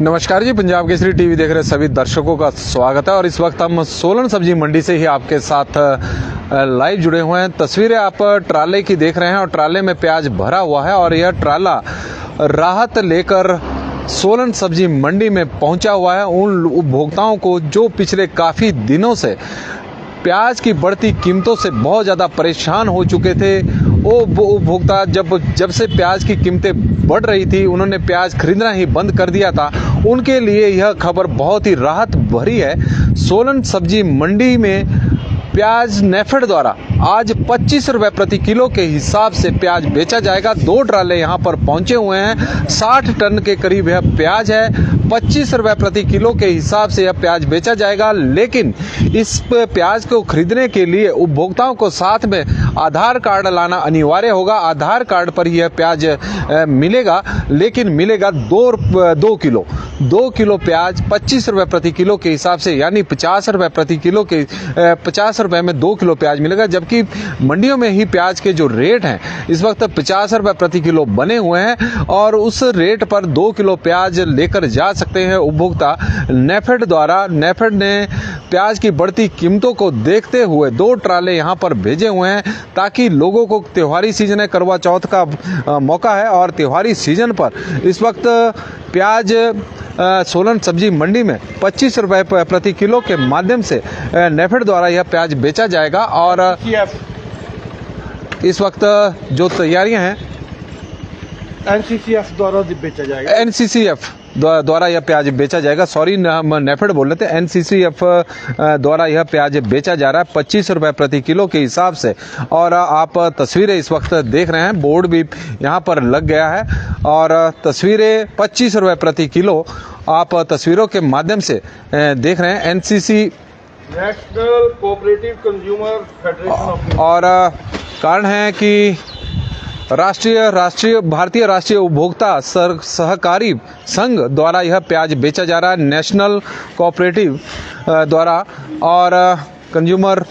नमस्कार जी, पंजाब केसरी टीवी देख रहे सभी दर्शकों का स्वागत है। और इस वक्त हम सोलन सब्जी मंडी से ही आपके साथ लाइव जुड़े हुए हैं। तस्वीरें आप ट्राले की देख रहे हैं और ट्राले में प्याज भरा हुआ है और यह ट्राला राहत लेकर सोलन सब्जी मंडी में पहुंचा हुआ है उन उपभोक्ताओं को जो पिछले काफ़ी दिनों से प्याज की बढ़ती कीमतों से बहुत ज़्यादा परेशान हो चुके थे। वो उपभोक्ता जब से प्याज की कीमतें बढ़ रही थी, उन्होंने प्याज खरीदना ही बंद कर दिया था। उनके लिए यह खबर बहुत ही राहत भरी है। सोलन सब्जी मंडी में प्याज नेफेड द्वारा आज 25 रुपये प्रति किलो के हिसाब से प्याज बेचा जाएगा। 2 ट्राले यहाँ पर पहुंचे हुए हैं। 60 टन के करीब यह प्याज है। 25 रुपये प्रति किलो के हिसाब से यह प्याज बेचा जाएगा। लेकिन इस प्याज को खरीदने के लिए उपभोक्ताओं को साथ में आधार कार्ड लाना अनिवार्य होगा। आधार कार्ड पर यह प्याज मिलेगा, लेकिन मिलेगा 2 किलो 2 किलो प्याज 25 रुपये प्रति किलो के हिसाब से, यानी 50 रुपये प्रति किलो के 50 रुपये में 2 किलो प्याज मिलेगा। जबकि मंडियों में ही प्याज के जो रेट हैं इस वक्त 50 रुपये प्रति किलो बने हुए हैं और उस रेट पर 2 किलो प्याज लेकर जा सकते हैं उपभोक्ता। नेफेड द्वारा नेफेड ने प्याज की बढ़ती कीमतों को देखते हुए 2 ट्राले यहाँ पर भेजे हुए हैं ताकि लोगों को त्योहारी सीजन है, करवा चौथ का मौका है और त्योहारी सीजन पर इस वक्त प्याज सोलन सब्जी मंडी में 25 रुपये प्रति किलो के माध्यम से नेफेड द्वारा यह प्याज बेचा जाएगा। और इस वक्त जो तैयारियां हैं एनसीसीएफ द्वारा बेचा जाएगा। एनसीसीएफ द्वारा यह प्याज बेचा जाएगा। सॉरी, हम नेफेड बोल रहे थे। एनसीसीएफ द्वारा यह प्याज बेचा जा रहा है 25 रुपये प्रति किलो के हिसाब से। और आप तस्वीरें इस वक्त देख रहे हैं, बोर्ड भी यहाँ पर लग गया है और तस्वीरें 25 रुपये प्रति किलो आप तस्वीरों के माध्यम से देख रहे हैं। NCC national cooperative consumer federation और कारण है कि भारतीय राष्ट्रीय उपभोक्ता सहकारी संघ द्वारा यह प्याज बेचा जा रहा है, नेशनल कोऑपरेटिव द्वारा और कंज्यूमर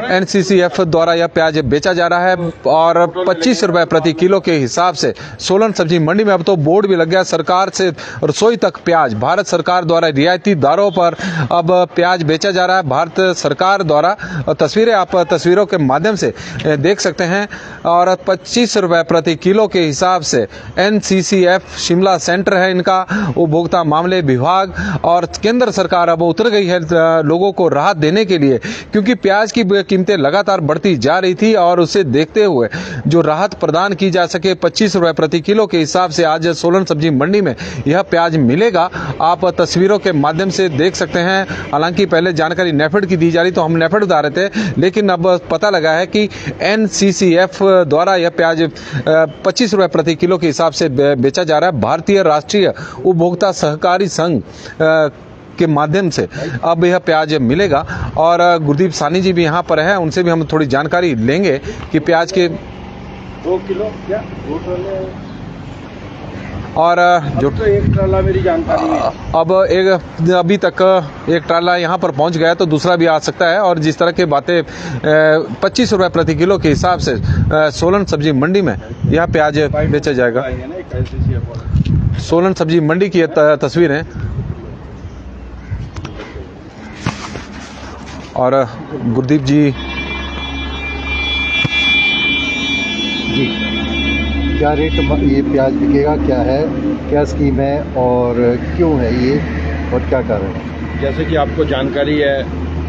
एनसीसीएफ द्वारा यह प्याज बेचा जा रहा है और 25 रुपये प्रति किलो के हिसाब से सोलन सब्जी मंडी में अब तो बोर्ड भी लग गया। सरकार से रसोई तक प्याज, भारत सरकार द्वारा रियायती दरों पर अब प्याज बेचा जा रहा है भारत सरकार द्वारा। तस्वीरें आप तस्वीरों के माध्यम से देख सकते हैं और 25 रुपये प्रति किलो के हिसाब से एनसीसीएफ शिमला सेंटर है इनका, उपभोक्ता मामले विभाग और केंद्र सरकार अब उतर गई है लोगों को राहत देने के लिए, क्योंकि प्याज की कीमतें लगातार बढ़ती जा रही थी और उसे देखते हुए जो राहत प्रदान की जा सके 25 रुपये प्रति किलो के हिसाब से आज सोलन सब्जी मंडी में यह प्याज मिलेगा। आप तस्वीरों के माध्यम से देख सकते हैं। हालांकि पहले जानकारी नेफेड की दी जा रही तो हम नेफेड बता रहे थे, लेकिन अब पता लगा है कि एनसीसीएफ द्वारा यह प्याज 25 रुपये प्रति किलो के हिसाब से बेचा जा रहा है। भारतीय राष्ट्रीय उपभोक्ता सहकारी संघ के माध्यम से अब यह प्याज मिलेगा। और गुरदीप सानी जी भी यहाँ पर है, उनसे भी हम थोड़ी जानकारी लेंगे कि प्याज के 2 किलो क्या 2 ट्राले और जो तो एक ट्राला मेरी जानकारी में अब अभी तक एक ट्राला यहाँ पर पहुँच गया तो दूसरा भी आ सकता है। और जिस तरह की बातें 25 रुपये प्रति किलो के हिसाब से सोलन सब्जी मंडी में यह प्याज बेचा जाएगा। सोलन सब्जी मंडी की तस्वीरें और गुरदीप जी क्या रेट ये प्याज बिकेगा, क्या है, क्या स्कीम है और क्यों है ये और क्या कारण है? जैसे कि आपको जानकारी है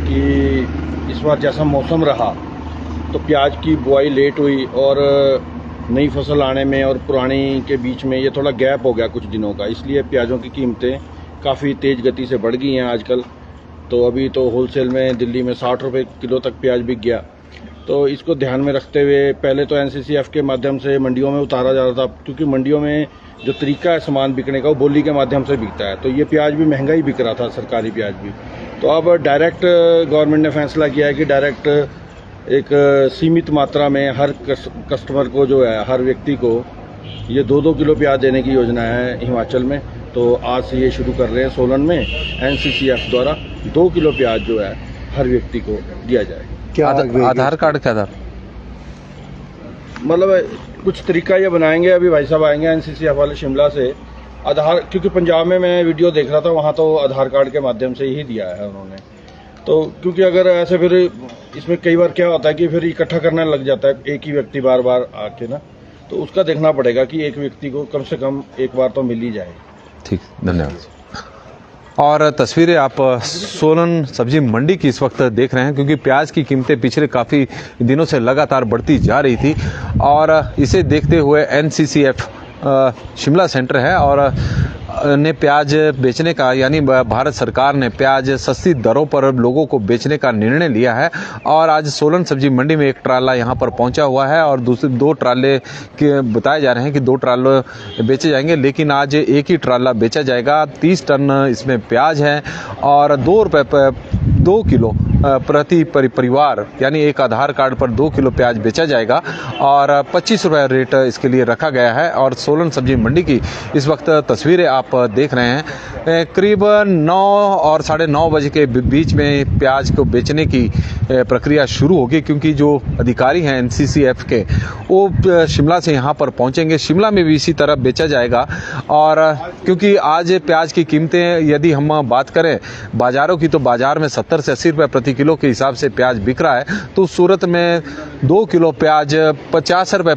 कि इस बार जैसा मौसम रहा तो प्याज की बुआई लेट हुई और नई फसल आने में और पुरानी के बीच में ये थोड़ा गैप हो गया कुछ दिनों का, इसलिए प्याज़ों की कीमतें काफ़ी तेज़ गति से बढ़ गई हैं आजकल। तो अभी तो होलसेल में दिल्ली में 60 रुपये किलो तक प्याज बिक गया। तो इसको ध्यान में रखते हुए पहले तो एनसीसीएफ के माध्यम से मंडियों में उतारा जा रहा था, क्योंकि मंडियों में जो तरीका है सामान बिकने का वो बोली के माध्यम से बिकता है। तो ये प्याज भी महंगा ही बिक रहा था, सरकारी प्याज भी। तो अब डायरेक्ट गवर्नमेंट ने फैसला किया है कि डायरेक्ट एक सीमित मात्रा में हर कस्टमर को जो है, हर व्यक्ति को ये 2-2 किलो प्याज देने की योजना है हिमाचल में। तो आज से ये शुरू कर रहे हैं सोलन में NCCF द्वारा 2 किलो प्याज जो है हर व्यक्ति को दिया जाए। क्या आधार कार्ड क्या था? मतलब कुछ तरीका ये बनाएंगे, अभी भाई साहब आएंगे NCCF वाले शिमला से। आधार, क्योंकि पंजाब में मैं वीडियो देख रहा था, वहाँ तो आधार कार्ड के माध्यम से ही दिया है उन्होंने। तो क्योंकि अगर ऐसे फिर इसमें कई बार क्या होता है कि फिर इकट्ठा करने लग जाता है एक ही व्यक्ति बार बार आके ना, तो उसका देखना पड़ेगा कि एक व्यक्ति को कम से कम एक बार तो मिल ही जाए। ठीक, धन्यवाद। और तस्वीरें आप सोलन सब्जी मंडी की इस वक्त देख रहे हैं, क्योंकि प्याज की कीमतें पिछले काफ़ी दिनों से लगातार बढ़ती जा रही थी और इसे देखते हुए NCCF शिमला सेंटर है और ने प्याज बेचने का, यानी भारत सरकार ने प्याज सस्ती दरों पर लोगों को बेचने का निर्णय लिया है। और आज सोलन सब्जी मंडी में एक ट्राला यहाँ पर पहुँचा हुआ है और दूसरे 2 ट्राले के बताए जा रहे हैं कि 2 ट्राले बेचे जाएंगे, लेकिन आज एक ही ट्राला बेचा जाएगा। 30 टन इसमें प्याज है और 2 रुपये 2 किलो प्रति परिवार, यानी एक आधार कार्ड पर 2 किलो प्याज बेचा जाएगा और 25 रुपये रेट इसके लिए रखा गया है। और सोलन सब्जी मंडी की इस वक्त तस्वीरें आप देख रहे हैं। करीब 9 और 9:30 बजे के बीच में प्याज को बेचने की प्रक्रिया शुरू होगी, क्योंकि जो अधिकारी हैं NCCF के वो शिमला से यहाँ पर पहुँचेंगे। शिमला में भी इसी तरह बेचा जाएगा। और क्योंकि आज प्याज की कीमतें यदि हम बात करें बाज़ारों की, तो बाज़ार में 70 से 80 रुपये प्रति किलो के हिसाब से प्याज बिक रहा है। तो सूरत में 2 किलो प्याज 50 रुपये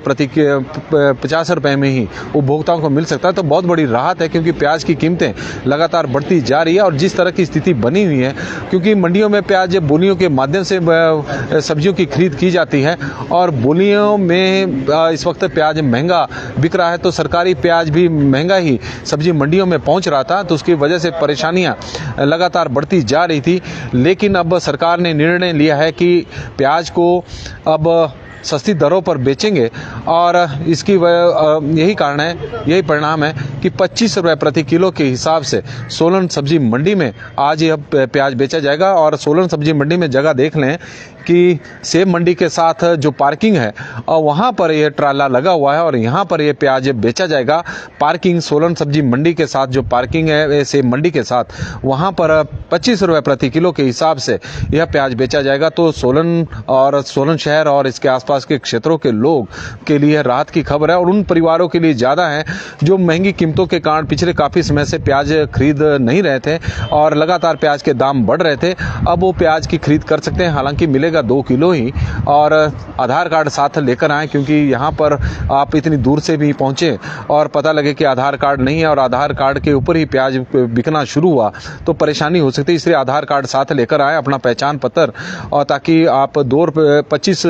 में ही उपभोक्ताओं को मिल सकता है। तो बहुत बड़ी राहत है, क्योंकि प्याज की कीमतें लगातार बढ़ती जा रही है। और जिस तरह की स्थिति बनी हुई है, क्योंकि मंडियों में प्याज बोलियों के माध्यम से सब्जियों की खरीद की जाती है और बोलियों में इस वक्त प्याज महंगा बिक रहा है, तो सरकारी प्याज भी महंगा ही सब्जी मंडियों में पहुंच रहा था। तो उसकी वजह से परेशानियां लगातार बढ़ती जा रही थी। लेकिन अब सरकार ने निर्णय लिया है कि प्याज को अब सस्ती दरों पर बेचेंगे और इसकी यही कारण है, यही परिणाम है कि 25 रुपये प्रति किलो के हिसाब से सोलन सब्जी मंडी में आज यह प्याज बेचा जाएगा। और सोलन सब्जी मंडी में जगह देख लें कि सेब मंडी के साथ जो पार्किंग है और वहाँ पर यह ट्राला लगा हुआ है और यहाँ पर यह प्याज बेचा जाएगा। पार्किंग सोलन सब्जी मंडी के साथ जो पार्किंग है सेब मंडी के साथ, वहाँ पर 25 रुपये प्रति किलो के हिसाब से यह प्याज बेचा जाएगा। तो सोलन और सोलन शहर और इसके आसपास के क्षेत्रों के लोग के लिए राहत की खबर है और उन परिवारों के लिए ज़्यादा है जो महंगी कीमतों के कारण पिछले काफ़ी समय से प्याज खरीद नहीं रहे थे और लगातार प्याज के दाम बढ़ रहे थे। अब वो प्याज की खरीद कर सकते हैं, हालांकि मिलेगा 2 किलो ही। और आधार कार्ड साथ लेकर आएँ, क्योंकि यहाँ पर आप इतनी दूर से भी पहुँचे और पता लगे कि आधार कार्ड नहीं है और आधार कार्ड के ऊपर ही प्याज बिकना शुरू हुआ तो परेशानी हो सकती है। इसलिए आधार कार्ड साथ लेकर आए, अपना पहचान पत्र, और ताकि आप 25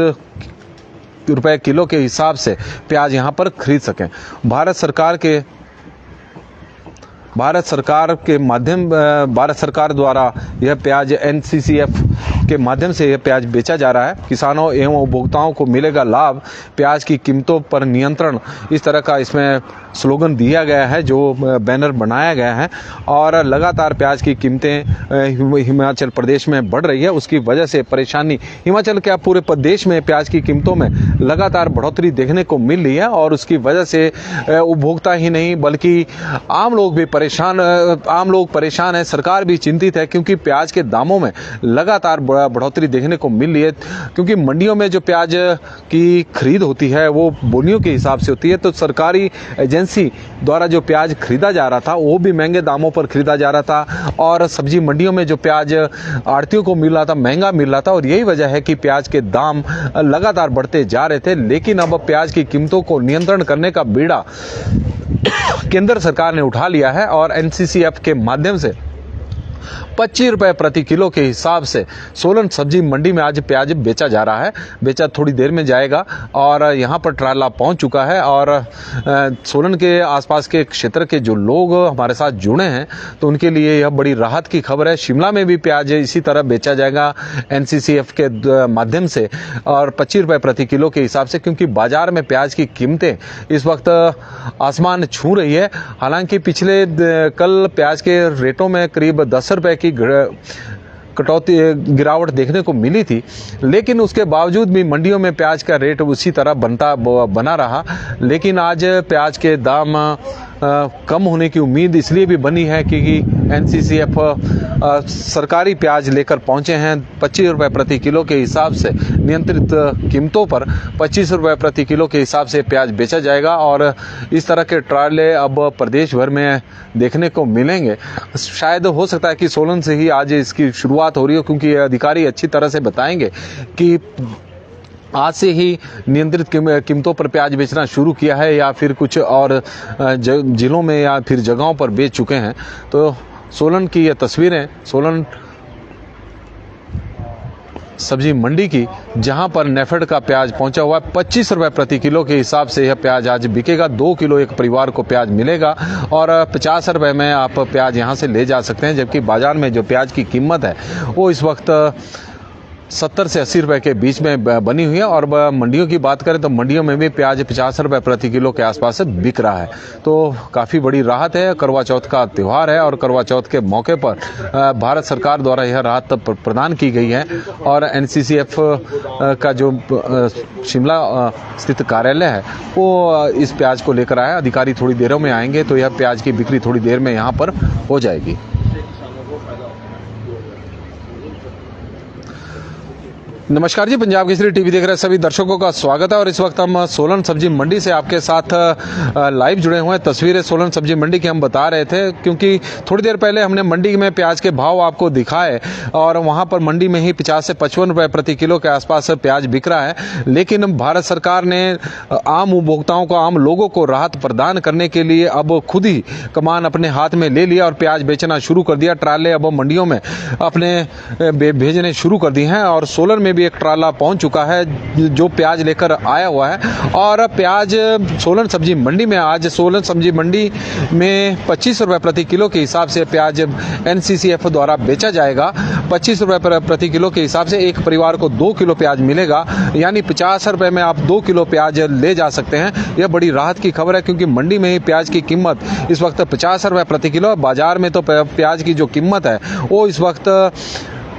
रुपये किलो के हिसाब से प्याज यहाँ पर खरीद सकें। भारत सरकार द्वारा यह प्याज NCCF के माध्यम से यह प्याज बेचा जा रहा है। किसानों एवं उपभोक्ताओं को मिलेगा लाभ, प्याज की कीमतों पर नियंत्रण, इस तरह का इसमें स्लोगन दिया गया है, जो बैनर बनाया गया है। और लगातार प्याज की कीमतें हिमाचल प्रदेश में बढ़ रही है, उसकी वजह से परेशानी हिमाचल क्या पूरे प्रदेश में प्याज की कीमतों में लगातार बढ़ोतरी देखने को मिल रही है और उसकी वजह से उपभोक्ता ही नहीं बल्कि आम लोग परेशान है। सरकार भी चिंतित है, क्योंकि प्याज के दामों में लगातार बढ़ोतरी देखने को मिल रही है। क्योंकि मंडियों में जो प्याज की खरीद होती है वो बोलियों के हिसाब से होती है, तो सरकारी एजेंसी द्वारा जो प्याज खरीदा जा रहा था वो भी महंगे दामों पर खरीदा जा रहा था और सब्जी मंडियों में जो प्याज आढ़तियों को मिल रहा था महंगा मिल रहा था। और यही वजह है कि प्याज के दाम लगातार बढ़ते जा रहे थे। लेकिन अब प्याज की कीमतों को नियंत्रण करने का बीड़ा केंद्र सरकार ने उठा लिया है और NCCF के माध्यम से 25 रुपए प्रति किलो के हिसाब से सोलन सब्जी मंडी में आज प्याज बेचा जा रहा है। बेचा थोड़ी देर में जाएगा और यहाँ पर ट्राला पहुँच चुका है और सोलन के आसपास के क्षेत्र के जो लोग हमारे साथ जुड़े हैं तो उनके लिए यह बड़ी राहत की खबर है। शिमला में भी प्याज इसी तरह बेचा जाएगा NCCF के माध्यम से और 25 रुपए प्रति किलो के हिसाब से, क्योंकि बाजार में प्याज की कीमतें इस वक्त आसमान छू रही है। हालांकि पिछले कल प्याज के रेटों में करीब 10 रुपए की कटौती गिरावट देखने को मिली थी, लेकिन उसके बावजूद भी मंडियों में प्याज का रेट उसी तरह बना रहा। लेकिन आज प्याज के दाम कम होने की उम्मीद इसलिए भी बनी है क्योंकि NCCF सरकारी प्याज लेकर पहुंचे हैं। 25 रुपए प्रति किलो के हिसाब से नियंत्रित कीमतों पर 25 रुपए प्रति किलो के हिसाब से प्याज बेचा जाएगा और इस तरह के ट्राले अब प्रदेश भर में देखने को मिलेंगे। शायद हो सकता है कि सोलन से ही आज इसकी शुरुआत हो रही हो, क्योंकि अधिकारी अच्छी तरह से बताएंगे कि आज से ही नियंत्रित कीमतों पर प्याज बेचना शुरू किया है या फिर कुछ और जिलों में या फिर जगहों पर बेच चुके हैं। तो सोलन की ये तस्वीरें सोलन सब्जी मंडी की, जहां पर नेफेड का प्याज पहुंचा हुआ है। 25 रुपए प्रति किलो के हिसाब से यह प्याज आज बिकेगा। 2 किलो एक परिवार को प्याज मिलेगा और 50 रुपए में आप प्याज यहां से ले जा सकते हैं, जबकि बाजार में जो प्याज की कीमत है वो इस वक्त 70 से 80 रुपए के बीच में बनी हुई है। और मंडियों की बात करें तो मंडियों में भी प्याज 50 रुपए प्रति किलो के आसपास से बिक रहा है। तो काफ़ी बड़ी राहत है। करवा चौथ का त्यौहार है और करवा चौथ के मौके पर भारत सरकार द्वारा यह राहत प्रदान की गई है और NCCF का जो शिमला स्थित कार्यालय है वो इस प्याज को लेकर आया। अधिकारी थोड़ी देरों में आएंगे तो यह प्याज की बिक्री थोड़ी देर में यहाँ पर हो जाएगी। नमस्कार जी, पंजाब केसरी टीवी देख रहे सभी दर्शकों का स्वागत है और इस वक्त हम सोलन सब्जी मंडी से आपके साथ लाइव जुड़े हुए हैं। तस्वीरें सोलन सब्जी मंडी की हम बता रहे थे क्योंकि थोड़ी देर पहले हमने मंडी में प्याज के भाव आपको दिखाए और वहां पर मंडी में ही 50 से 55 रुपए प्रति किलो के आसपास प्याज बिक रहा है। लेकिन भारत सरकार ने आम उपभोक्ताओं को, आम लोगों को राहत प्रदान करने के लिए अब खुद ही कमान अपने हाथ में ले लिया और प्याज बेचना शुरू कर दिया। ट्राले अब मंडियों में अपने भेजने शुरू कर दिए हैं और सोलन में भी एक ट्राला पहुंच चुका है जो प्याज लेकर आया हुआ है। और प्याज सोलन सब्जी मंडी में आज सोलन सब्जी मंडी में 25 रुपए प्रति किलो के हिसाब से प्याज NCCF द्वारा बेचा जाएगा। 25 रुपए प्रति किलो के हिसाब से एक परिवार को 2 किलो प्याज मिलेगा, यानी 50 रुपए में आप 2 किलो प्याज ले जा सकते हैं। यह बड़ी राहत की खबर है क्योंकि मंडी में ही प्याज की कीमत इस वक्त 50 रुपए प्रति किलो, बाजार में तो प्याज की जो कीमत है वो इस वक्त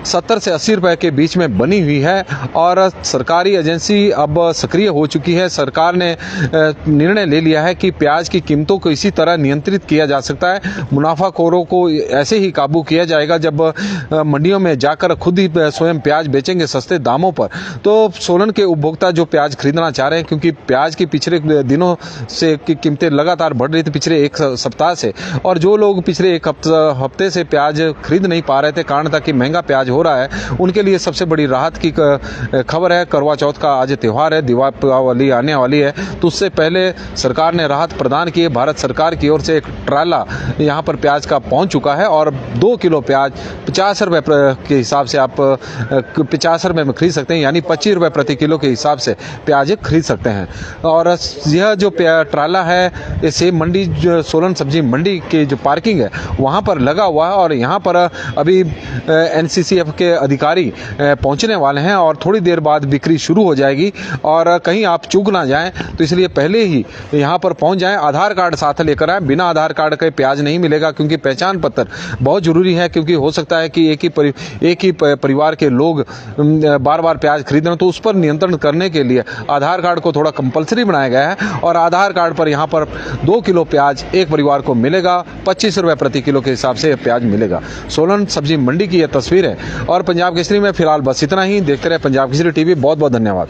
70 से 80 रुपए के बीच में बनी हुई है और सरकारी एजेंसी अब सक्रिय हो चुकी है। सरकार ने निर्णय ले लिया है कि प्याज की कीमतों को इसी तरह नियंत्रित किया जा सकता है। मुनाफाखोरों को ऐसे ही काबू किया जाएगा जब मंडियों में जाकर खुद ही स्वयं प्याज बेचेंगे सस्ते दामों पर। तो सोलन के उपभोक्ता जो प्याज खरीदना चाह रहे हैं, क्योंकि प्याज की पिछले दिनों से की कीमतें लगातार बढ़ रही थी पिछले एक सप्ताह से, और जो लोग पिछले एक हफ्ते से प्याज खरीद नहीं पा रहे थे, कारण था कि महंगा प्याज हो रहा है, उनके लिए सबसे बड़ी राहत की खबर है। करवा चौथ का आज त्यौहार है, दीपावली आने वाली है, तो उससे पहले सरकार ने राहत प्रदान की है। भारत सरकार की ओर से एक ट्राला यहां पर प्याज का पहुंच चुका है और 2 किलो प्याज 50 रुपए के हिसाब से आप 50 रुपए में खरीद सकते हैं, यानी 25 रुपए प्रति किलो के हिसाब से प्याज खरीद सकते हैं। और यह जो ट्राला है ये सेब मंडी सोलन सब्जी मंडी की जो पार्किंग है वहां पर लगा हुआ है और यहां पर अभी NCCF के अधिकारी पहुंचने वाले हैं और थोड़ी देर बाद बिक्री शुरू हो जाएगी। और कहीं आप चूक ना जाएं तो इसलिए पहले ही यहां पर पहुंच जाएं। आधार कार्ड साथ लेकर आएं, बिना आधार कार्ड के प्याज नहीं मिलेगा क्योंकि पहचान पत्र बहुत जरूरी है, क्योंकि हो सकता है कि एक ही परिवार के लोग बार बार प्याज खरीद रहे हैं, तो उस पर नियंत्रण करने के लिए आधार कार्ड को थोड़ा कंपलसरी बनाया गया है और आधार कार्ड पर यहां पर 2 किलो प्याज एक परिवार को मिलेगा। 25 रुपए प्रति किलो के हिसाब से प्याज मिलेगा। सोलन सब्जी मंडी की यह तस्वीर है और पंजाब केसरी में फिलहाल बस इतना ही। देखते रहे पंजाब केसरी टीवी। बहुत बहुत धन्यवाद।